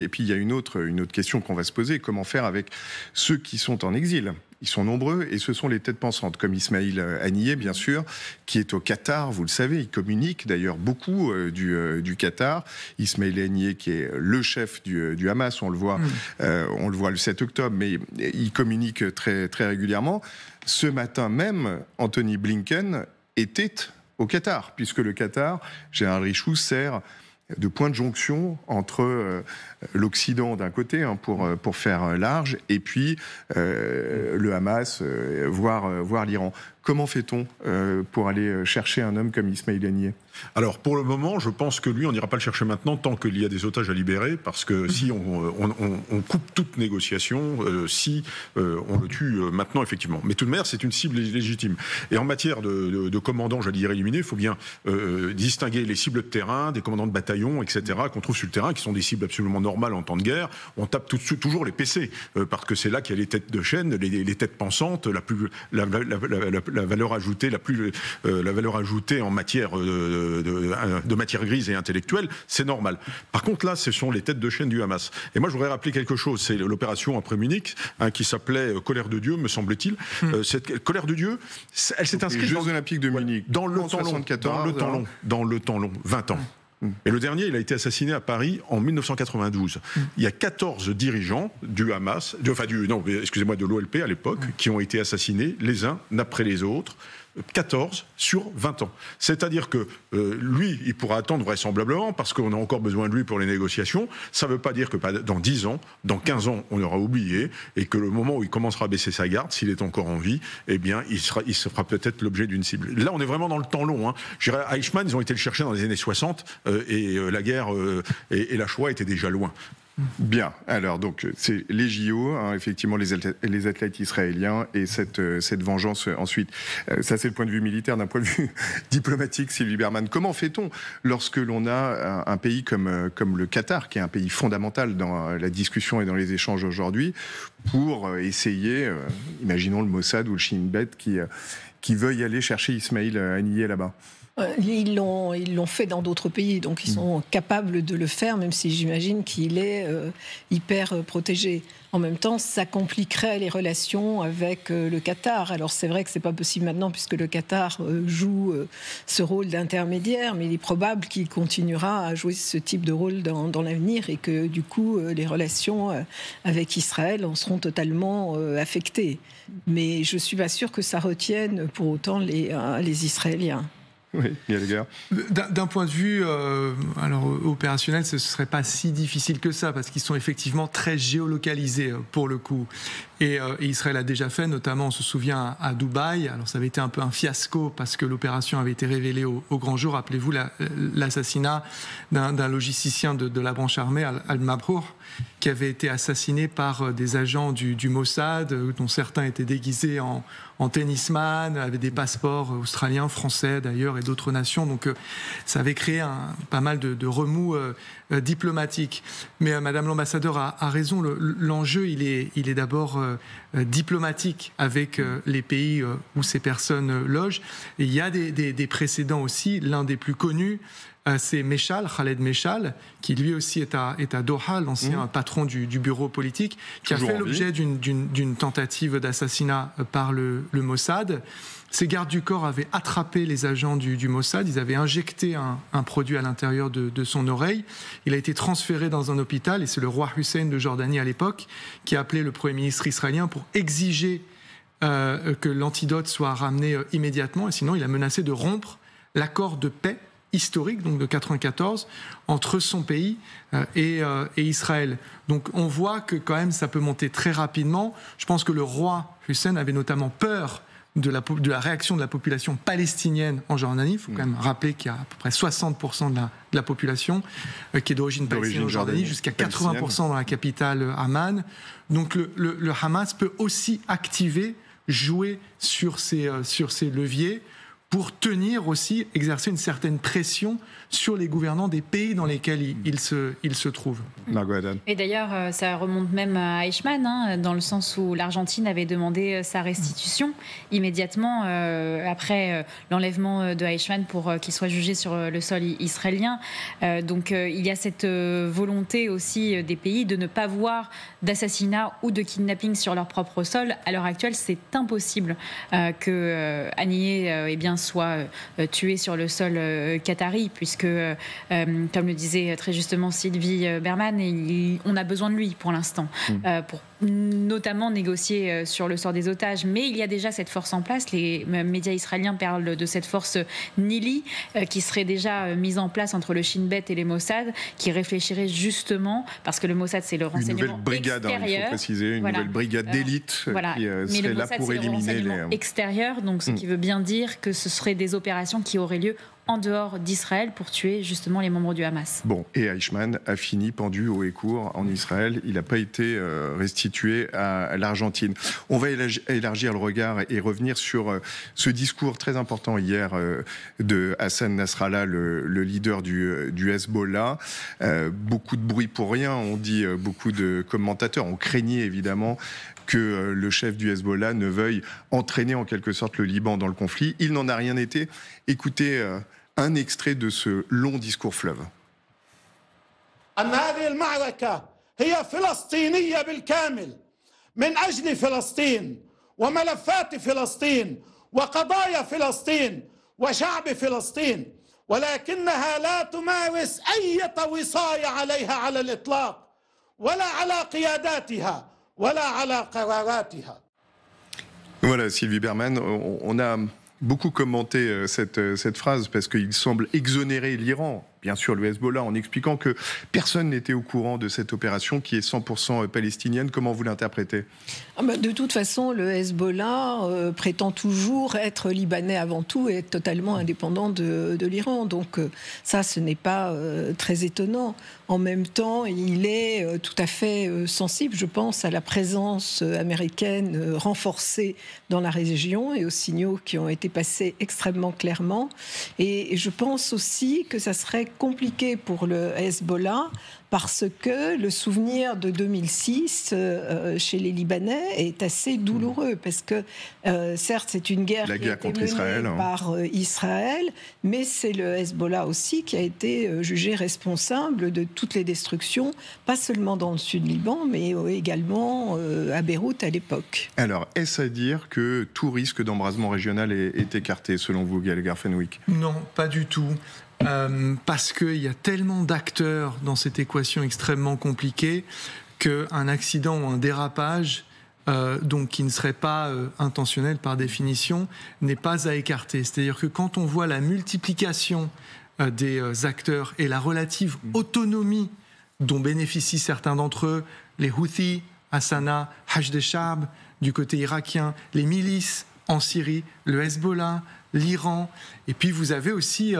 Et puis il y a une autre question qu'on va se poser, comment faire avec ceux qui sont en exil? Ils sont nombreux et ce sont les têtes pensantes, comme Ismail Haniyeh, bien sûr, qui est au Qatar, vous le savez, il communique d'ailleurs beaucoup du Qatar. Ismail Haniyeh, qui est le chef du Hamas, on le voit le 7 octobre, mais il communique très, très régulièrement. Ce matin même, Anthony Blinken était au Qatar, puisque le Qatar, Gérald Richou, sert de point de jonction entre l'Occident d'un côté, pour faire large, et puis le Hamas, voire l'Iran. Comment fait-on pour aller chercher un homme comme Ismail Haniyeh? Alors, pour le moment, je pense que lui, on n'ira pas le chercher maintenant tant qu'il y a des otages à libérer, parce que si on coupe toute négociation, si on le tue maintenant, effectivement. Mais tout de même, c'est une cible légitime. Et en matière de commandants, j'allais dire éliminés, il faut bien distinguer les cibles de terrain, des commandants de bataillon, etc., qu'on trouve sur le terrain, qui sont des cibles absolument normales en temps de guerre. On tape toujours les PC, parce que c'est là qu'il y a les têtes de chaîne, les têtes pensantes, la valeur ajoutée, la valeur ajoutée en matière de matière grise et intellectuelle, c'est normal. Par contre, là, ce sont les têtes de chaîne du Hamas. Et moi, je voudrais rappeler quelque chose. C'est l'opération après Munich, qui s'appelait Colère de Dieu, me semble-t-il. Cette Colère de Dieu, elle s'est inscrite les Jeux Olympiques de Munich, dans le temps long, 20 ans. Et le dernier, il a été assassiné à Paris en 1992. Il y a 14 dirigeants du Hamas, de l'OLP à l'époque, qui ont été assassinés les uns après les autres. 14 sur 20 ans. C'est-à-dire que lui, il pourra attendre vraisemblablement, parce qu'on a encore besoin de lui pour les négociations. Ça ne veut pas dire que dans 10 ans, dans 15 ans, on aura oublié, et que le moment où il commencera à baisser sa garde, s'il est encore en vie, eh bien, il sera peut-être l'objet d'une cible. Là, on est vraiment dans le temps long. Je dirais, Eichmann, ils ont été le chercher dans les années 60, et la guerre et la Shoah étaient déjà loin. Bien, alors donc c'est les JO, effectivement les athlètes israéliens et cette vengeance ensuite. Ça c'est le point de vue militaire. D'un point de vue diplomatique, Sylvie Bermann, comment fait-on lorsque l'on a un pays comme le Qatar, qui est un pays fondamental dans la discussion et dans les échanges aujourd'hui, pour essayer, imaginons le Mossad ou le Shin Bet qui veuille aller chercher Ismail Haniyeh là-bas? Ils l'ont fait dans d'autres pays, donc ils sont capables de le faire, même si j'imagine qu'il est hyper protégé. En même temps, ça compliquerait les relations avec le Qatar. Alors c'est vrai que c'est pas possible maintenant, puisque le Qatar joue ce rôle d'intermédiaire, mais il est probable qu'il continuera à jouer ce type de rôle dans l'avenir, et que du coup, les relations avec Israël en seront totalement affectées. Mais je suis pas sûre que ça retienne pour autant les Israéliens. Oui, d'un point de vue opérationnel, ce ne serait pas si difficile que ça, parce qu'ils sont effectivement très géolocalisés pour le coup. Et Israël a déjà fait, notamment on se souvient à Dubaï. Alors ça avait été un peu un fiasco parce que l'opération avait été révélée au grand jour. Rappelez-vous l'assassinat d'un logisticien de la branche armée, Al-Mabrour, qui avait été assassiné par des agents du Mossad, dont certains étaient déguisés en tennisman, avaient des passeports australiens, français d'ailleurs, et d'autres nations. Donc ça avait créé pas mal de remous diplomatiques. Mais Madame l'ambassadeur a raison, l'enjeu il est d'abord diplomatique avec les pays où ces personnes logent. Et il y a des précédents aussi, l'un des plus connus, c'est Khaled Meshal, qui lui aussi est à Doha, l'ancien patron du bureau politique, qui a fait l'objet d'une tentative d'assassinat par le Mossad. Ces gardes du corps avaient attrapé les agents du Mossad, ils avaient injecté un produit à l'intérieur de son oreille. Il a été transféré dans un hôpital, et c'est le roi Hussein de Jordanie à l'époque qui a appelé le Premier ministre israélien pour exiger que l'antidote soit ramené immédiatement, et sinon il a menacé de rompre l'accord de paix historique, donc de 1994, entre son pays et Israël. Donc on voit que quand même ça peut monter très rapidement. Je pense que le roi Hussein avait notamment peur de la réaction de la population palestinienne en Jordanie. Il faut quand même rappeler qu'il y a à peu près 60% de la population qui est d'origine palestinienne en Jordanie, jusqu'à 80% dans la capitale Amman. Donc le Hamas peut aussi jouer sur ces leviers pour tenir aussi, exercer une certaine pression sur les gouvernants des pays dans lesquels il se trouve. Et d'ailleurs, ça remonte même à Eichmann, dans le sens où l'Argentine avait demandé sa restitution immédiatement après l'enlèvement de Eichmann pour qu'il soit jugé sur le sol israélien. Donc il y a cette volonté aussi des pays de ne pas voir d'assassinat ou de kidnapping sur leur propre sol. À l'heure actuelle, c'est impossible que Haniyeh soit tué sur le sol qatari, puisque, comme le disait très justement Sylvie Berman, on a besoin de lui pour l'instant, pour notamment négocier sur le sort des otages. Mais il y a déjà cette force en place. Les médias israéliens parlent de cette force Nili qui serait déjà mise en place entre le Shin Bet et les Mossad, qui réfléchirait justement, parce que le Mossad c'est le renseignement une nouvelle brigade, extérieur, il faut préciser, une nouvelle brigade d'élite qui serait là pour éliminer les extérieur, donc ce qui veut bien dire que ce seraient des opérations qui auraient lieu en dehors d'Israël pour tuer justement les membres du Hamas. Bon, et Eichmann a fini pendu haut et court en Israël. Il n'a pas été restitué à l'Argentine. On va élargir le regard et revenir sur ce discours très important hier de Hassan Nasrallah, le leader du Hezbollah. Beaucoup de bruit pour rien, on dit beaucoup de commentateurs. On craignait évidemment que le chef du Hezbollah ne veuille entraîner en quelque sorte le Liban dans le conflit. Il n'en a rien été. Écoutez un extrait de ce long discours fleuve. هذه المعركة هي فلسطينية بالكامل من أجل فلسطين وملفات فلسطين وقضايا فلسطين وشعب فلسطين ولكنها لا تمارس أي وصاية عليها على الإطلاق ولا على قياداتها ولا على قراراتها. Voilà, Sylvie Berman, on a beaucoup commenté cette phrase parce qu'il semble exonérer l'Iran, bien sûr le Hezbollah, en expliquant que personne n'était au courant de cette opération qui est 100% palestinienne. Comment vous l'interprétez ? De toute façon, le Hezbollah prétend toujours être libanais avant tout et être totalement indépendant de l'Iran. Donc ça, ce n'est pas très étonnant. En même temps, il est tout à fait sensible, je pense, à la présence américaine renforcée dans la région et aux signaux qui ont été passés extrêmement clairement. Et je pense aussi que ça serait compliqué pour le Hezbollah parce que le souvenir de 2006 chez les Libanais est assez douloureux parce que certes c'est une guerre qui a été menée par Israël, mais c'est le Hezbollah aussi qui a été jugé responsable de toutes les destructions, pas seulement dans le sud du Liban, mais également à Beyrouth à l'époque. Alors, est-ce à dire que tout risque d'embrasement régional est écarté selon vous, Gaël Garfenwick ? Non, pas du tout. Parce qu'il y a tellement d'acteurs dans cette équation extrêmement compliquée qu'un accident ou un dérapage, donc qui ne serait pas intentionnel par définition, n'est pas à écarter. C'est-à-dire que quand on voit la multiplication des acteurs et la relative autonomie dont bénéficient certains d'entre eux, les Houthis, Hassana, Hashd al-Sha'b, du côté irakien, les milices en Syrie, le Hezbollah, l'Iran, et puis vous avez aussi...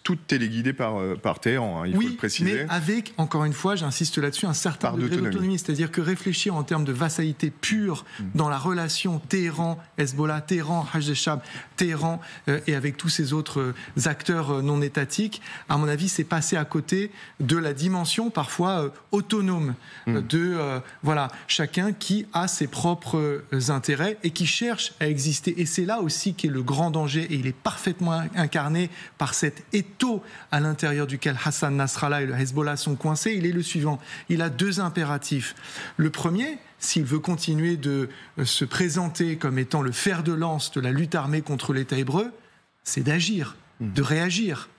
Toutes téléguidées par Téhéran, il faut le préciser. Mais avec, encore une fois, j'insiste là-dessus, un certain degré d'autonomie. C'est-à-dire que réfléchir en termes de vassalité pure dans la relation Téhéran, Hezbollah, Téhéran, Hashd al-Sha'b, Téhéran, et avec tous ces autres acteurs non étatiques, à mon avis, c'est passer à côté de la dimension parfois autonome de chacun qui a ses propres intérêts et qui cherche à exister. Et c'est là aussi qu'est le grand danger, et il est parfaitement incarné par cet étau à l'intérieur duquel Hassan Nasrallah et le Hezbollah sont coincés. Il est le suivant. Il a deux impératifs. Le premier, s'il veut continuer de se présenter comme étant le fer de lance de la lutte armée contre l'État hébreu, c'est d'agir, de réagir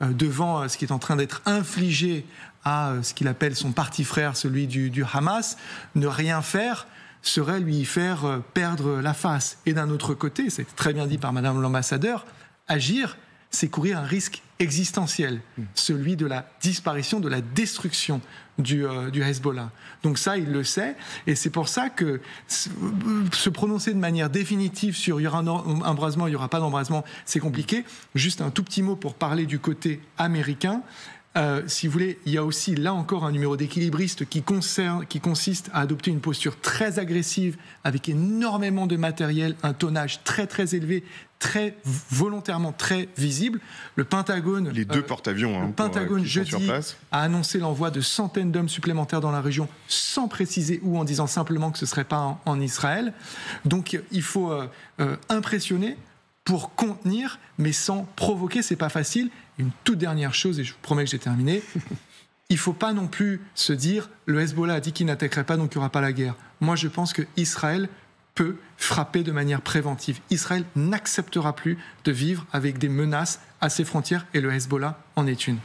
devant ce qui est en train d'être infligé à ce qu'il appelle son parti frère, celui du Hamas. Ne rien faire serait lui faire perdre la face. Et d'un autre côté, c'est très bien dit par Madame l'ambassadeur, agir, c'est courir un risque existentiel, celui de la disparition, de la destruction du Hezbollah. Donc ça, il le sait, et c'est pour ça que se prononcer de manière définitive sur il y aura un embrasement, il n'y aura pas d'embrasement, c'est compliqué. Juste un tout petit mot pour parler du côté américain. si vous voulez, il y a aussi là encore un numéro d'équilibriste qui consiste à adopter une posture très agressive avec énormément de matériel, un tonnage très très élevé, très volontairement très visible. Le Pentagone, les deux porte-avions, le Pentagone jeudi a annoncé l'envoi de centaines d'hommes supplémentaires dans la région, sans préciser où, en disant simplement que ce ne serait pas en Israël. Donc il faut impressionner pour contenir, mais sans provoquer, c'est pas facile. Une toute dernière chose, et je vous promets que j'ai terminé, il ne faut pas non plus se dire le Hezbollah a dit qu'il n'attaquerait pas, donc il n'y aura pas la guerre. Moi, je pense qu'Israël peut frapper de manière préventive. Israël n'acceptera plus de vivre avec des menaces à ses frontières, et le Hezbollah en est une.